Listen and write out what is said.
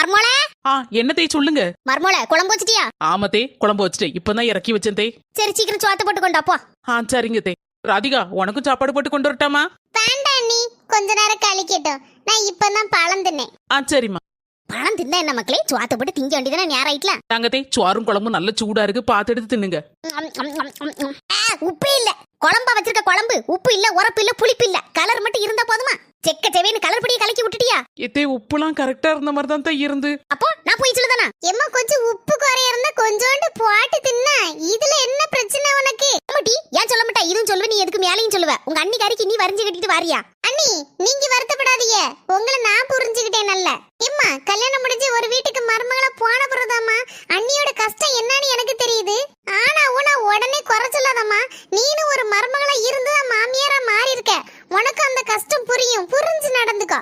மர்மோளே என்னதே சொல்லுங்க. மர்மோளே குழம்பு வச்சிட்டியா? ஆமத்தே குழம்பு வச்சுட்டேன், இப்பதான் இறக்கி வச்சேன் தே. சரி சீக்கிரம் சோத்த போட்டு கொண்டு அப்போ. சரிங்க தே. ராதிகா உனக்கும் சாப்பாடு போட்டு கொண்டு வரட்டாமா? வேண்டாம் நீ கொஞ்ச நேரம் கழிக்கட்டும், நான் இப்பதான் பழம் தின்னேன். சரிம்மா. பழம் தின்னா என்ன மக்களே, சோத்த போட்டு திங்க வேண்டியதானே நேரம் ஆயிட்டல. தாங்கத்தே சோறும் குழம்பும் நல்ல சூடா இருக்கு, பார்த்து எடுத்து தின்னுங்க. உப்பு இல்ல, குழம்பா வச்சிருக்க குழம்பு உப்பு இல்ல, உரப்பு இல்ல, புளிப்பு இல்ல, கலர் மட்டும் இருந்தா போதுமா? செக்க செவேன்னு கலர் பொடியை கலக்கி விட்டுட்டியா? எத்தே உப்புலாம் கரெக்டா இருந்த மாதிரி தான் தான் இருந்து. அப்போ நான் போய் சொல்லுதானா? எம்மா கொஞ்சம் உப்பு குறைய இருந்தா கொஞ்சோண்டு போட்டு தின்னா, இதுல என்ன பிரச்சனை உனக்கு? அம்மாடி ஏன் சொல்ல மாட்டா? இதுவும் சொல்லுவ, நீ எதுக்கு மேலையும் சொல்லுவ? உங்க அண்ணி கறிக்கு நீ வரைஞ்சு கட்டிட்டு வாரியா? அண்ணி நீங்க வருத்தப்படாதீங்க, உங்களை நான் புரிஞ்சுக்கிட்டேன். நல்ல எம்மா கல்யாணம் முடிஞ்சு ஒரு வீட்டுக்கு மருமகளா போன பிறதாம்மா அண்ணியோட கஷ்டம் என்னன்னு எனக்கு தெரியுது. ஆனா உன உடனே குறை சொல்லாதம்மா, நீனும் ஒரு மருமகளா இருந்துதான் மாமியாரா மாறி இருக்க, உனக்கு அந்த கஷ்டம் புரியும், புரிஞ்சு நடந்துக்கோ.